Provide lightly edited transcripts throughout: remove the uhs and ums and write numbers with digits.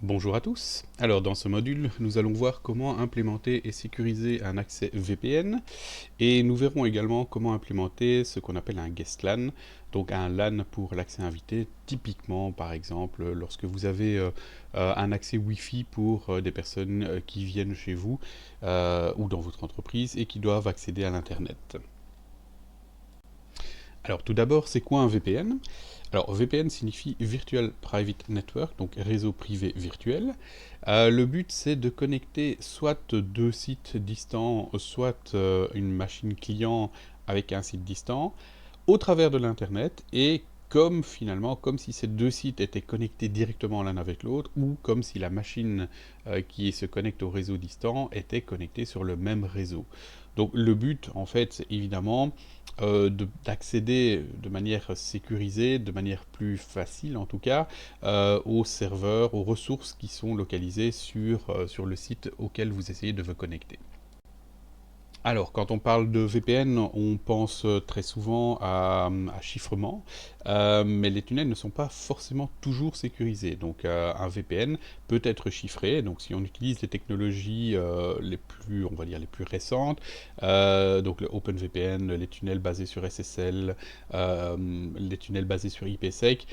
Bonjour à tous. Alors dans ce module, nous allons voir comment implémenter et sécuriser un accès VPN et nous verrons également comment implémenter ce qu'on appelle un guest LAN, donc un LAN pour l'accès invité, typiquement par exemple lorsque vous avez un accès Wi-Fi pour des personnes qui viennent chez vous ou dans votre entreprise et qui doivent accéder à l'Internet. Alors tout d'abord, c'est quoi un VPN? Alors VPN signifie Virtual Private Network, donc réseau privé virtuel. Le but c'est de connecter soit deux sites distants, soit une machine client avec un site distant au travers de l'Internet et comme si ces deux sites étaient connectés directement l'un avec l'autre ou comme si la machine qui se connecte au réseau distant était connectée sur le même réseau. Donc le but en fait c'est évidemment d'accéder de manière sécurisée, de manière plus facile en tout cas, aux serveurs, aux ressources qui sont localisées sur le site auquel vous essayez de vous connecter. Alors, quand on parle de VPN, on pense très souvent à chiffrement, mais les tunnels ne sont pas forcément toujours sécurisés. Donc, un VPN peut être chiffré. Donc, si on utilise les technologies les plus, on va dire, les plus récentes, donc le OpenVPN, les tunnels basés sur SSL, les tunnels basés sur IPsec,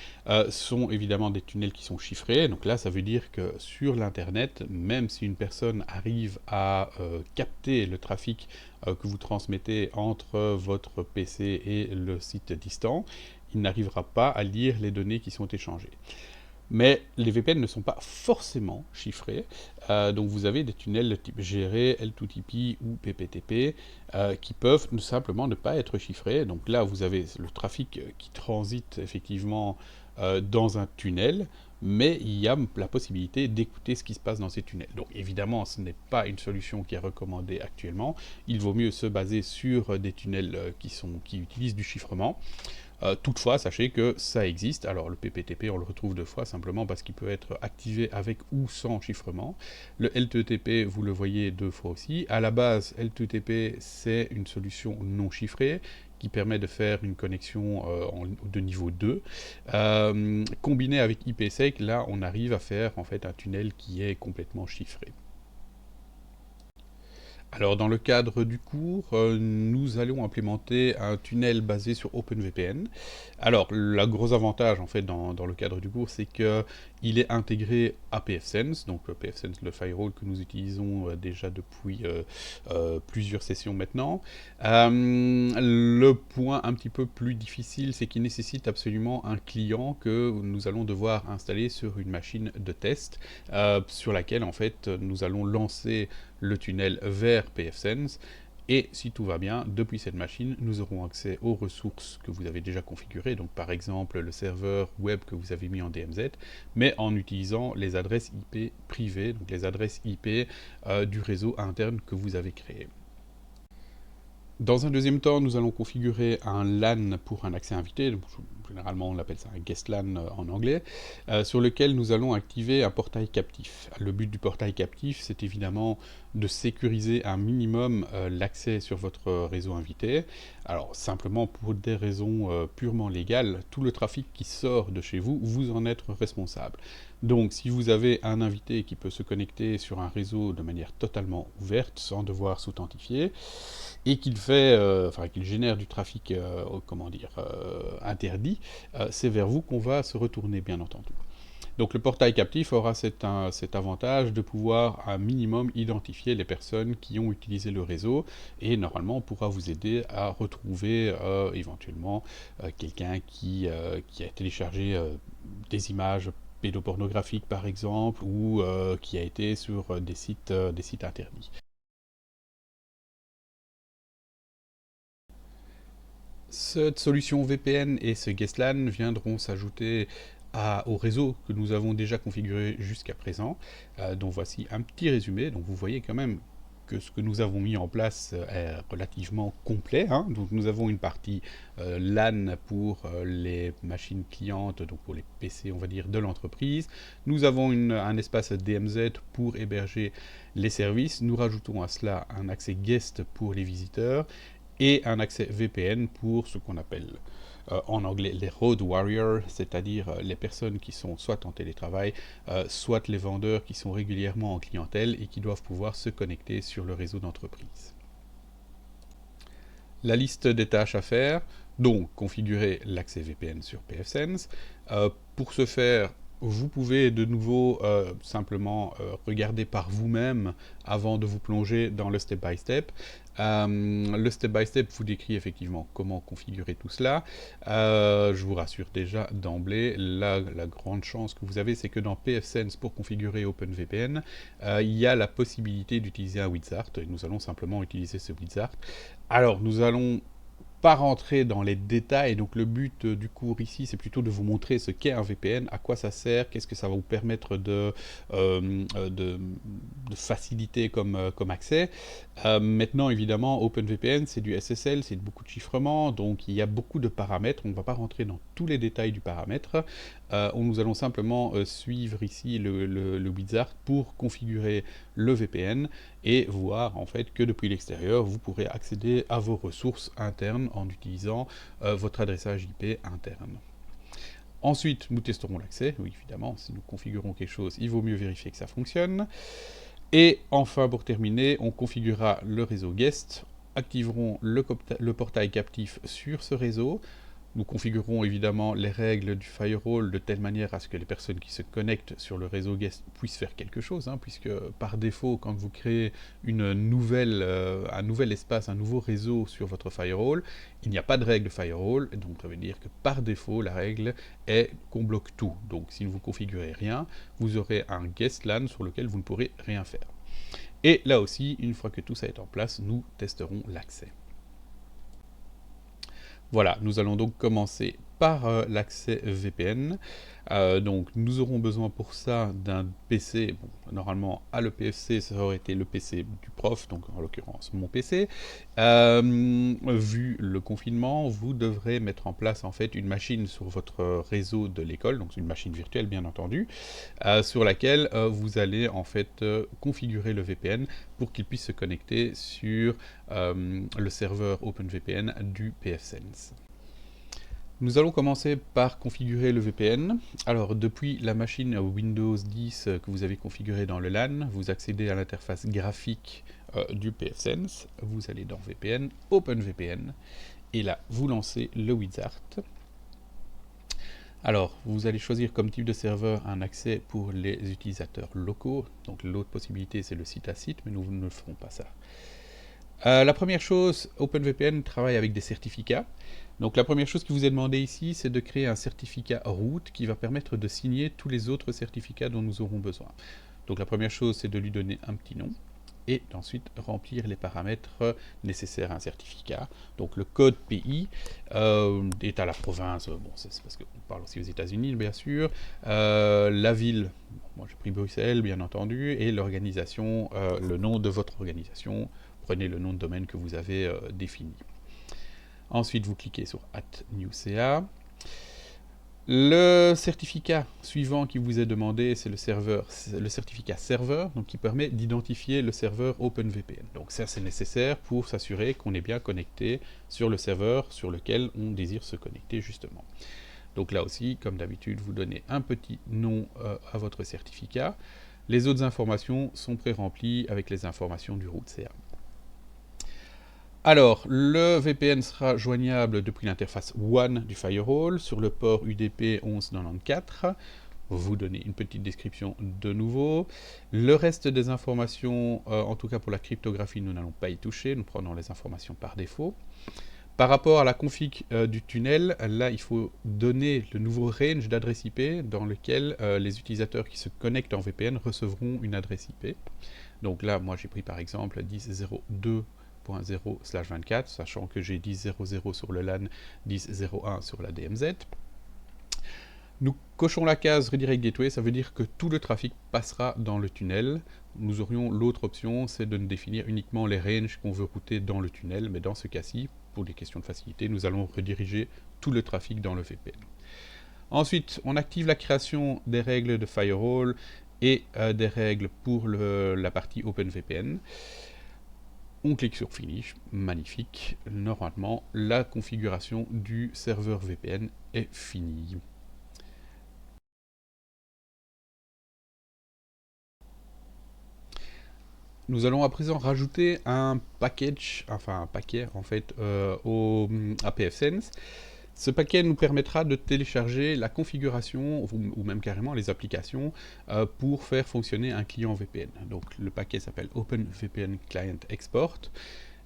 sont évidemment des tunnels qui sont chiffrés. Donc là, ça veut dire que sur l'Internet, même si une personne arrive à capter le trafic que vous transmettez entre votre PC et le site distant, il n'arrivera pas à lire les données qui sont échangées. Mais les VPN ne sont pas forcément chiffrés, donc vous avez des tunnels de type GRE, L2TP ou PPTP qui peuvent simplement ne pas être chiffrés. Donc là, vous avez le trafic qui transite effectivement dans un tunnel, mais il y a la possibilité d'écouter ce qui se passe dans ces tunnels. Donc évidemment, ce n'est pas une solution qui est recommandée actuellement. Il vaut mieux se baser sur des tunnels qui utilisent du chiffrement. Toutefois, sachez que ça existe. Alors le PPTP, on le retrouve deux fois simplement parce qu'il peut être activé avec ou sans chiffrement. Le L2TP, vous le voyez deux fois aussi. À la base, L2TP, c'est une solution non chiffrée qui permet de faire une connexion de niveau 2. Combiné avec IPsec, là, on arrive à faire en fait un tunnel qui est complètement chiffré. Alors dans le cadre du cours, nous allons implémenter un tunnel basé sur OpenVPN. Alors le gros avantage en fait dans le cadre du cours, c'est que il est intégré à pfSense, donc pfSense le firewall que nous utilisons déjà depuis plusieurs sessions maintenant. Le point un petit peu plus difficile, c'est qu'il nécessite absolument un client que nous allons devoir installer sur une machine de test, sur laquelle en fait nous allons lancer le tunnel vers pfSense. Et si tout va bien, depuis cette machine, nous aurons accès aux ressources que vous avez déjà configurées, donc par exemple le serveur web que vous avez mis en DMZ, mais en utilisant les adresses IP privées, donc les adresses IP du réseau interne que vous avez créé. Dans un deuxième temps, nous allons configurer un LAN pour un accès invité, donc, généralement on appelle ça un guest LAN en anglais, sur lequel nous allons activer un portail captif. Le but du portail captif, c'est évidemment de sécuriser un minimum l'accès sur votre réseau invité. Alors simplement pour des raisons purement légales, tout le trafic qui sort de chez vous, vous en êtes responsable. Donc si vous avez un invité qui peut se connecter sur un réseau de manière totalement ouverte, sans devoir s'authentifier, et qu'il génère du trafic, interdit, c'est vers vous qu'on va se retourner, bien entendu. Donc le portail captif aura cet avantage de pouvoir un minimum identifier les personnes qui ont utilisé le réseau et normalement pourra vous aider à retrouver éventuellement quelqu'un qui a téléchargé des images pédopornographiques par exemple ou qui a été sur des sites interdits. Cette solution VPN et ce guestLAN viendront s'ajouter au réseau que nous avons déjà configuré jusqu'à présent, dont voici un petit résumé. Donc vous voyez quand même que ce que nous avons mis en place est relativement complet, hein. Donc nous avons une partie LAN pour les machines clientes, donc pour les PC on va dire de l'entreprise. Nous avons un espace DMZ pour héberger les services. Nous rajoutons à cela un accès guest pour les visiteurs et un accès VPN pour ce qu'on appelle en anglais les road warriors, c'est-à-dire les personnes qui sont soit en télétravail, soit les vendeurs qui sont régulièrement en clientèle et qui doivent pouvoir se connecter sur le réseau d'entreprise. La liste des tâches à faire, donc configurer l'accès VPN sur pfSense. Pour ce faire, vous pouvez de nouveau simplement regarder par vous-même avant de vous plonger dans le step-by-step. Le step-by-step vous décrit effectivement comment configurer tout cela. Je vous rassure déjà d'emblée, la grande chance que vous avez, c'est que dans pfSense, pour configurer OpenVPN, il y a la possibilité d'utiliser un wizard, et nous allons simplement utiliser ce wizard. Alors, nous allons pas rentrer dans les détails, donc le but du cours ici, c'est plutôt de vous montrer ce qu'est un VPN, à quoi ça sert, qu'est-ce que ça va vous permettre de faciliter comme accès. Maintenant, évidemment, OpenVPN, c'est du SSL, c'est beaucoup de chiffrement, donc il y a beaucoup de paramètres, on ne va pas rentrer dans tous les détails du paramètre. Nous allons simplement suivre ici le wizard pour configurer le VPN et voir en fait que depuis l'extérieur, vous pourrez accéder à vos ressources internes en utilisant votre adressage IP interne. Ensuite, nous testerons l'accès. Oui, évidemment, si nous configurons quelque chose, il vaut mieux vérifier que ça fonctionne. Et enfin, pour terminer, on configurera le réseau guest, activerons le portail captif sur ce réseau. Nous configurerons évidemment les règles du firewall de telle manière à ce que les personnes qui se connectent sur le réseau guest puissent faire quelque chose, puisque par défaut, quand vous créez un nouvel espace, un nouveau réseau sur votre firewall, il n'y a pas de règle firewall, donc ça veut dire que par défaut, la règle est qu'on bloque tout. Donc si vous ne configurez rien, vous aurez un guest LAN sur lequel vous ne pourrez rien faire. Et là aussi, une fois que tout ça est en place, nous testerons l'accès. Voilà, nous allons donc commencer par l'accès VPN. Donc nous aurons besoin pour ça d'un PC. Bon, normalement à l'EPFC ça aurait été le PC du prof, donc en l'occurrence mon PC. Vu le confinement, vous devrez mettre en place en fait une machine sur votre réseau de l'école, donc une machine virtuelle bien entendu, sur laquelle vous allez en fait configurer le VPN pour qu'il puisse se connecter sur le serveur OpenVPN du pfSense. Nous allons commencer par configurer le VPN. Alors, depuis la machine Windows 10 que vous avez configurée dans le LAN, vous accédez à l'interface graphique du pfSense. Vous allez dans VPN, OpenVPN, et là, vous lancez le wizard. Alors, vous allez choisir comme type de serveur un accès pour les utilisateurs locaux. Donc, l'autre possibilité, c'est le site à site, mais nous ne ferons pas ça. La première chose, OpenVPN travaille avec des certificats. Donc la première chose qui vous est demandée ici, c'est de créer un certificat root qui va permettre de signer tous les autres certificats dont nous aurons besoin. Donc la première chose, c'est de lui donner un petit nom et ensuite remplir les paramètres nécessaires à un certificat. Donc le code pays est à la province, bon c'est parce qu'on parle aussi aux États-Unis bien sûr, la ville, moi j'ai pris Bruxelles bien entendu, et l'organisation, le nom de votre organisation. Prenez le nom de domaine que vous avez défini. Ensuite, vous cliquez sur @newca. Le certificat suivant qui vous est demandé, c'est le certificat serveur, donc qui permet d'identifier le serveur OpenVPN. Donc ça, c'est nécessaire pour s'assurer qu'on est bien connecté sur le serveur sur lequel on désire se connecter justement. Donc là aussi, comme d'habitude, vous donnez un petit nom à votre certificat. Les autres informations sont pré-remplies avec les informations du root CA. Alors, le VPN sera joignable depuis l'interface WAN du firewall sur le port UDP 1194. Vous donnez une petite description de nouveau. Le reste des informations, en tout cas pour la cryptographie, nous n'allons pas y toucher, nous prenons les informations par défaut. Par rapport à la config du tunnel, là il faut donner le nouveau range d'adresse IP dans lequel les utilisateurs qui se connectent en VPN recevront une adresse IP. Donc là, moi j'ai pris par exemple 10.02.0/24, sachant que j'ai 10.00 sur le LAN, 10.01 sur la DMZ. Nous cochons la case Redirect Gateway, ça veut dire que tout le trafic passera dans le tunnel. Nous aurions l'autre option, c'est de ne définir uniquement les ranges qu'on veut router dans le tunnel, mais dans ce cas-ci, pour des questions de facilité, nous allons rediriger tout le trafic dans le VPN. Ensuite, on active la création des règles de firewall et des règles pour la partie OpenVPN. On clique sur Finish, magnifique. Normalement, la configuration du serveur VPN est finie. Nous allons à présent rajouter un package, enfin un paquet en fait, à pfSense. Ce paquet nous permettra de télécharger la configuration, ou même carrément les applications, pour faire fonctionner un client VPN. Donc le paquet s'appelle OpenVPN Client Export,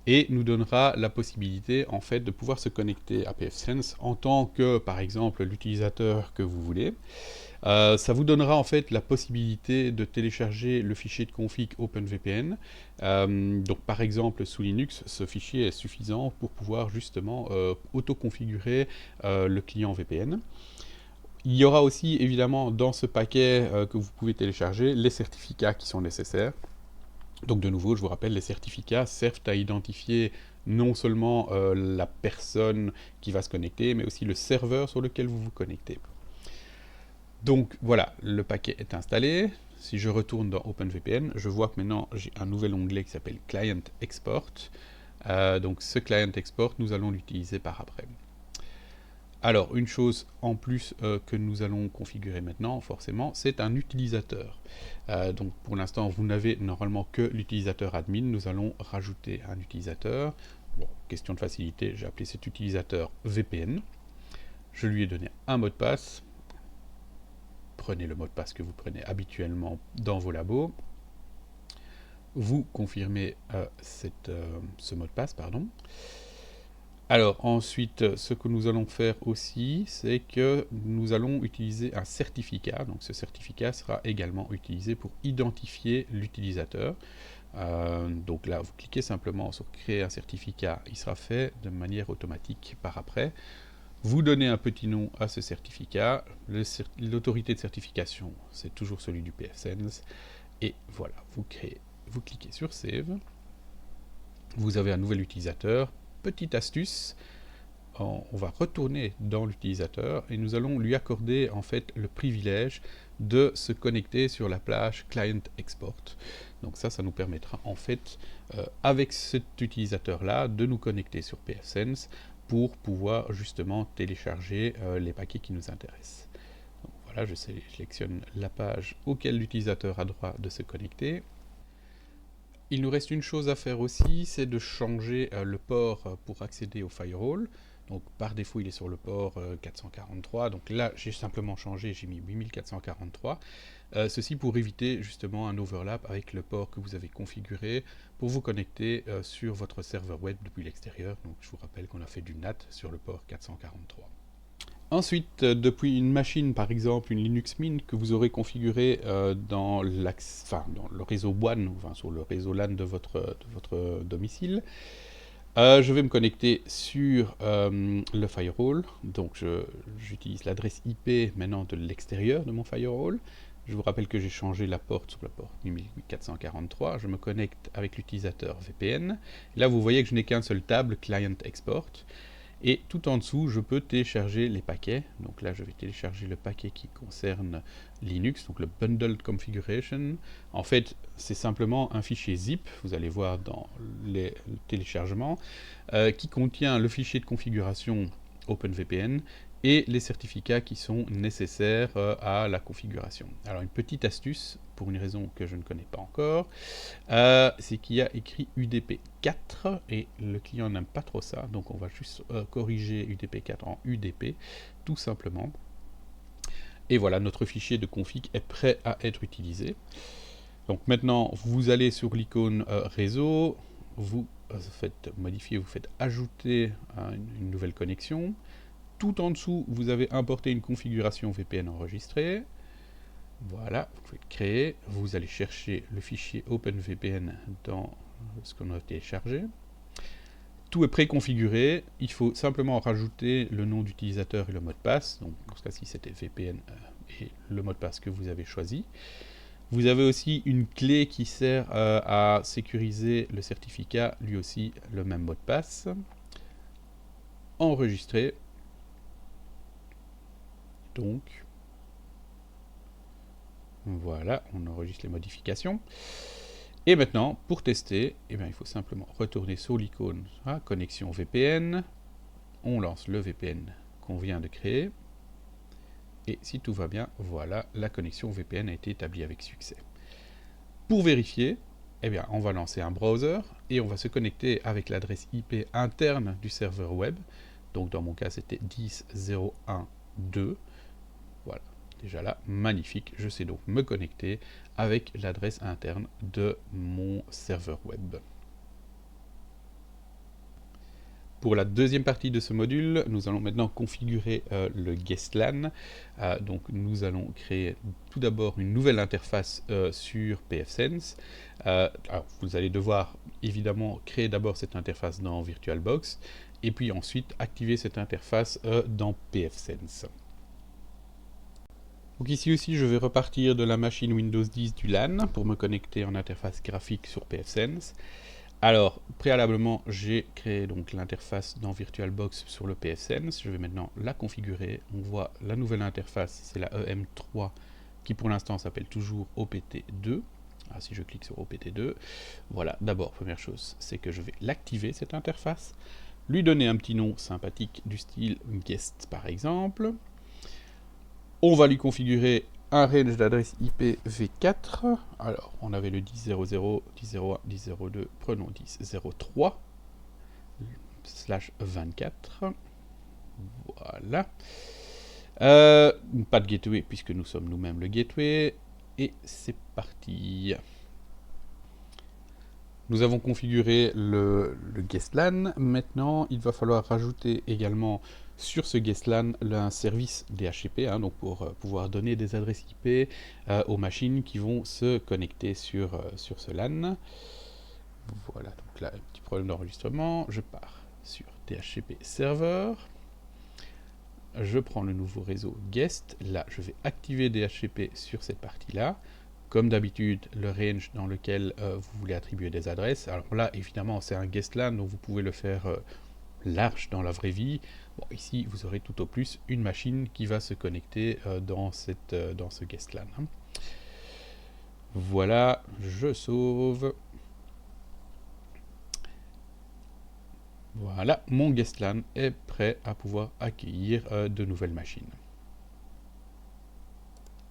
et nous donnera la possibilité en fait de pouvoir se connecter à pfSense en tant que, par exemple, l'utilisateur que vous voulez. Ça vous donnera en fait la possibilité de télécharger le fichier de config OpenVPN. Donc par exemple sous Linux, ce fichier est suffisant pour pouvoir justement auto-configurer le client VPN. Il y aura aussi évidemment dans ce paquet que vous pouvez télécharger les certificats qui sont nécessaires. Donc de nouveau, je vous rappelle, les certificats servent à identifier non seulement la personne qui va se connecter, mais aussi le serveur sur lequel vous vous connectez. Donc voilà, le paquet est installé. Si je retourne dans OpenVPN, je vois que maintenant j'ai un nouvel onglet qui s'appelle Client Export. Donc ce Client Export, nous allons l'utiliser par après. Alors, une chose en plus que nous allons configurer maintenant, forcément, c'est un utilisateur. Donc pour l'instant, vous n'avez normalement que l'utilisateur admin. Nous allons rajouter un utilisateur. Bon, question de facilité, j'ai appelé cet utilisateur VPN. Je lui ai donné un mot de passe. Prenez le mot de passe que vous prenez habituellement dans vos labos. Vous confirmez ce mot de passe, pardon. Alors ensuite, ce que nous allons faire aussi, c'est que nous allons utiliser un certificat. Donc ce certificat sera également utilisé pour identifier l'utilisateur. Donc là, vous cliquez simplement sur créer un certificat, il sera fait de manière automatique par après. Vous donnez un petit nom à ce certificat, l'autorité de certification, c'est toujours celui du pfSense, et voilà, vous cliquez sur Save, vous avez un nouvel utilisateur. Petite astuce, on va retourner dans l'utilisateur et nous allons lui accorder en fait le privilège de se connecter sur la plage Client Export. Donc ça nous permettra en fait, avec cet utilisateur-là, de nous connecter sur pfSense pour pouvoir justement télécharger les paquets qui nous intéressent. Donc voilà, je sélectionne la page auquel l'utilisateur a droit de se connecter. Il nous reste une chose à faire aussi, c'est de changer le port pour accéder au firewall. Donc par défaut, il est sur le port 443. Donc là, j'ai simplement changé, j'ai mis 8443. Ceci pour éviter justement un overlap avec le port que vous avez configuré pour vous connecter sur votre serveur web depuis l'extérieur. Donc je vous rappelle qu'on a fait du NAT sur le port 443. Ensuite, depuis une machine, par exemple une Linux Mint que vous aurez configurée dans le réseau WAN, enfin sur le réseau LAN de votre domicile, je vais me connecter sur le firewall. Donc j'utilise l'adresse IP maintenant de l'extérieur de mon firewall. Je vous rappelle que j'ai changé la porte sur la porte 8443. Je me connecte avec l'utilisateur VPN. Là, vous voyez que je n'ai qu'un seul table, Client Export. Et tout en dessous, je peux télécharger les paquets. Donc là, je vais télécharger le paquet qui concerne Linux, donc le Bundled Configuration. En fait, c'est simplement un fichier zip, vous allez voir dans les téléchargements, qui contient le fichier de configuration OpenVPN et les certificats qui sont nécessaires à la configuration. Alors une petite astuce, pour une raison que je ne connais pas encore, c'est qu'il y a écrit UDP 4 et le client n'aime pas trop ça, donc on va juste corriger UDP 4 en UDP, tout simplement. Et voilà, notre fichier de config est prêt à être utilisé. Donc maintenant, vous allez sur l'icône réseau, vous faites modifier, vous faites ajouter une nouvelle connexion. Tout en dessous, vous avez importé une configuration VPN enregistrée. Voilà, vous pouvez créer, vous allez chercher le fichier OpenVPN dans ce qu'on a téléchargé. Tout est préconfiguré, il faut simplement rajouter le nom d'utilisateur et le mot de passe, donc dans ce cas-ci c'était VPN et le mot de passe que vous avez choisi. Vous avez aussi une clé qui sert à sécuriser le certificat, lui aussi le même mot de passe. Enregistrer. Donc, voilà, on enregistre les modifications. Et maintenant, pour tester, eh bien, il faut simplement retourner sur l'icône connexion VPN. On lance le VPN qu'on vient de créer. Et si tout va bien, voilà, la connexion VPN a été établie avec succès. Pour vérifier, eh bien, on va lancer un browser et on va se connecter avec l'adresse IP interne du serveur web. Donc dans mon cas, c'était 10.0.1.2. Voilà, déjà là, magnifique. Je sais donc me connecter avec l'adresse interne de mon serveur web. Pour la deuxième partie de ce module, nous allons maintenant configurer le guest LAN. Donc nous allons créer tout d'abord une nouvelle interface sur pfSense. Alors vous allez devoir évidemment créer d'abord cette interface dans VirtualBox et puis ensuite activer cette interface dans pfSense. Donc ici aussi je vais repartir de la machine Windows 10 du LAN pour me connecter en interface graphique sur pfSense. Alors, préalablement, j'ai créé donc l'interface dans VirtualBox sur le pfSense. Je vais maintenant la configurer. On voit la nouvelle interface, c'est la EM3 qui pour l'instant s'appelle toujours OPT2. Ah, si je clique sur OPT2, voilà, d'abord, première chose, c'est que je vais l'activer cette interface, lui donner un petit nom sympathique du style guest par exemple. On va lui configurer un range d'adresse IP v4. Alors, on avait le 10.00, 10.01, 10.02, prenons 10.03 /24. Voilà. Pas de gateway puisque nous sommes nous-mêmes le gateway. Et c'est parti. Nous avons configuré le guest LAN. Maintenant, il va falloir rajouter également sur ce guest LAN un service DHCP, donc pour pouvoir donner des adresses IP aux machines qui vont se connecter sur ce LAN. Voilà, donc là, un petit problème d'enregistrement. Je pars sur DHCP serveur. Je prends le nouveau réseau guest. Là, je vais activer DHCP sur cette partie-là. Comme d'habitude, le range dans lequel vous voulez attribuer des adresses. Alors là, évidemment, c'est un guest LAN, donc vous pouvez le faire large dans la vraie vie. Bon, ici, vous aurez tout au plus une machine qui va se connecter dans ce guest LAN. Voilà, je sauve. Voilà, mon guest LAN est prêt à pouvoir accueillir de nouvelles machines.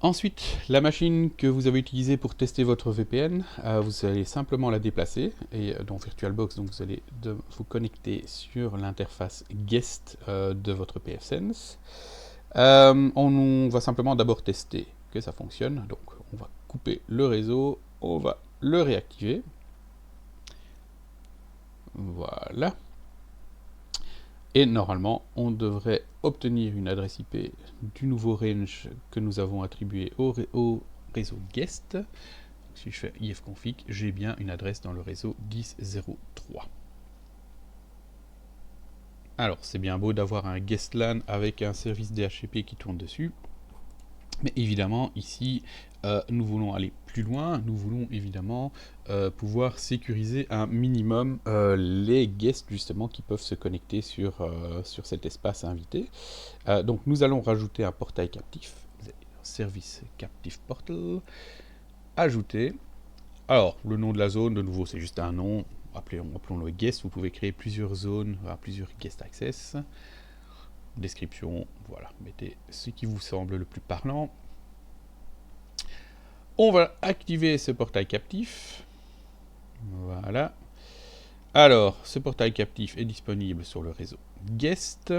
Ensuite, la machine que vous avez utilisée pour tester votre VPN, vous allez simplement la déplacer et dans VirtualBox, donc vous allez vous connecter sur l'interface guest de votre pfSense. On va simplement d'abord tester que ça fonctionne. Donc on va couper le réseau, on va le réactiver. Voilà. Et normalement, on devrait obtenir une adresse IP du nouveau range que nous avons attribué au réseau guest. Donc, si je fais ifconfig, j'ai bien une adresse dans le réseau 10.03. Alors, c'est bien beau d'avoir un guest LAN avec un service DHCP qui tourne dessus. Mais évidemment, ici, nous voulons aller plus loin. Nous voulons évidemment pouvoir sécuriser un minimum les guests justement qui peuvent se connecter sur cet espace invité. Donc nous allons rajouter un portail captif. Service captive portal. Ajouter. Alors, le nom de la zone, de nouveau, c'est juste un nom. Appelons-le guest. Vous pouvez créer plusieurs zones, plusieurs guest access. Description, voilà, mettez ce qui vous semble le plus parlant. On va activer ce portail captif. Voilà. Alors, ce portail captif est disponible sur le réseau guest.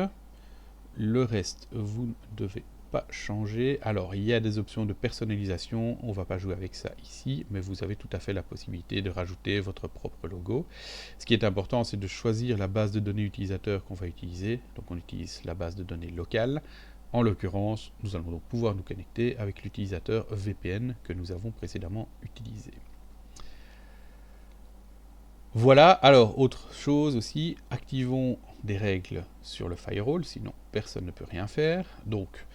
Le reste, vous ne devez pas changer. Alors, il y a des options de personnalisation. On ne va pas jouer avec ça ici, mais vous avez tout à fait la possibilité de rajouter votre propre logo. Ce qui est important, c'est de choisir la base de données utilisateur qu'on va utiliser. Donc, on utilise la base de données locale. En l'occurrence, nous allons donc pouvoir nous connecter avec l'utilisateur VPN que nous avons précédemment utilisé. Voilà, alors autre chose aussi, activons des règles sur le firewall, sinon personne ne peut rien faire. Donc,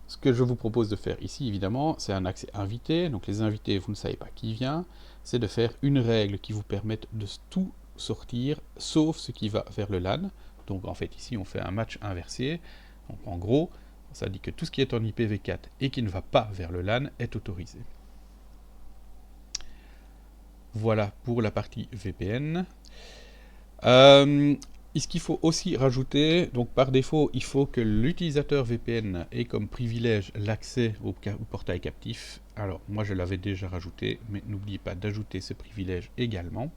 ce que je vous propose de faire ici, évidemment, c'est un accès invité. Donc les invités, vous ne savez pas qui vient. C'est de faire une règle qui vous permette de tout sortir, sauf ce qui va vers le LAN. Donc en fait, ici, on fait un match inversé. Donc en gros, ça dit que tout ce qui est en IPv4 et qui ne va pas vers le LAN est autorisé. Voilà pour la partie VPN. Ce qu'il faut aussi rajouter, donc par défaut, il faut que l'utilisateur VPN ait comme privilège l'accès au portail captif. Alors, moi je l'avais déjà rajouté, mais n'oubliez pas d'ajouter ce privilège également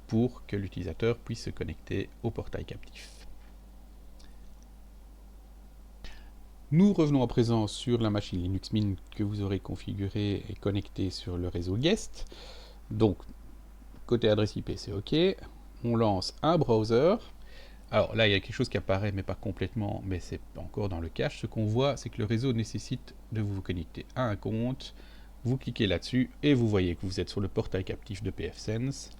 pour que l'utilisateur puisse se connecter au portail captif. Nous revenons à présent sur la machine Linux Mint que vous aurez configurée et connectée sur le réseau guest. Donc, côté adresse IP, c'est OK. On lance un browser. Alors là, il y a quelque chose qui apparaît, mais pas complètement, mais c'est encore dans le cache. Ce qu'on voit, c'est que le réseau nécessite de vous connecter à un compte. Vous cliquez là-dessus et vous voyez que vous êtes sur le portail captif de pfSense.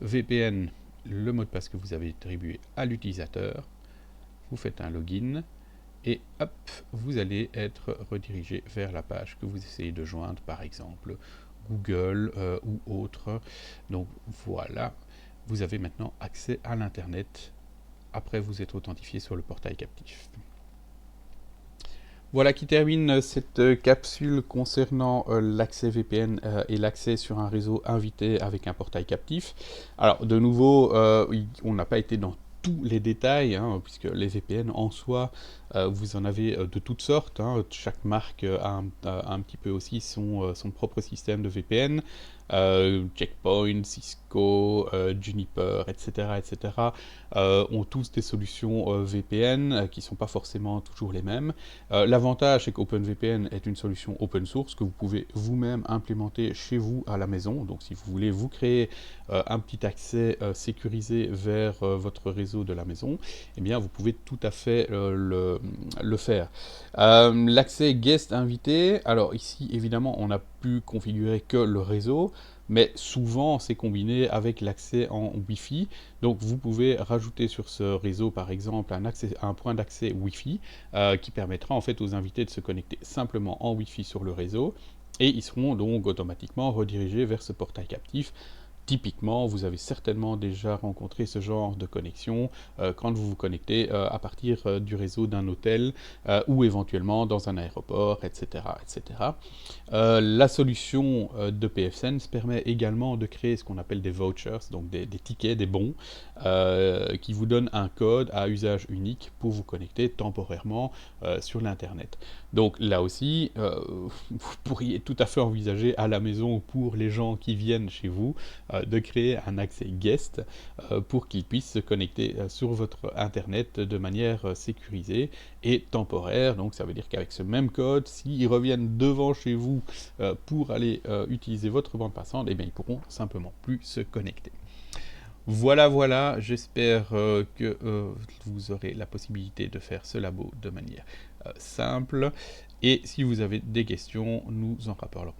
VPN, le mot de passe que vous avez attribué à l'utilisateur. Vous faites un login et hop, vous allez être redirigé vers la page que vous essayez de joindre, par exemple Google ou autre. Donc voilà, vous avez maintenant accès à l'internet après vous être authentifié sur le portail captif. Voilà qui termine cette capsule concernant l'accès VPN et l'accès sur un réseau invité avec un portail captif. Alors de nouveau, on n'a pas été dans tous les détails, hein, puisque les VPN en soi, vous en avez de toutes sortes. Hein. Chaque marque a un petit peu aussi son propre système de VPN. Checkpoint, Cisco, Juniper, etc. Ont tous des solutions VPN qui ne sont pas forcément toujours les mêmes. L'avantage, c'est qu'OpenVPN est une solution open source que vous pouvez vous-même implémenter chez vous à la maison. Donc si vous voulez vous créer un petit accès sécurisé vers votre réseau de la maison, eh bien vous pouvez tout à fait le faire. L'accès guest invité, alors ici évidemment on a pu configurer que le réseau, mais souvent c'est combiné avec l'accès en Wi-Fi. Donc vous pouvez rajouter sur ce réseau par exemple un point d'accès Wi-Fi qui permettra en fait aux invités de se connecter simplement en Wi-Fi sur le réseau et ils seront donc automatiquement redirigés vers ce portail captif. Typiquement, vous avez certainement déjà rencontré ce genre de connexion quand vous vous connectez à partir du réseau d'un hôtel ou éventuellement dans un aéroport, etc. La solution de pfSense permet également de créer ce qu'on appelle des vouchers, donc des tickets, des bons, qui vous donnent un code à usage unique pour vous connecter temporairement sur l'Internet. Donc là aussi, vous pourriez tout à fait envisager à la maison pour les gens qui viennent chez vous de créer un accès guest pour qu'ils puissent se connecter sur votre internet de manière sécurisée et temporaire. Donc ça veut dire qu'avec ce même code, s'ils reviennent devant chez vous pour aller utiliser votre bande passante, eh bien, ils pourront simplement plus se connecter. Voilà, j'espère que vous aurez la possibilité de faire ce labo de manière simple. Et si vous avez des questions, nous en rapporterons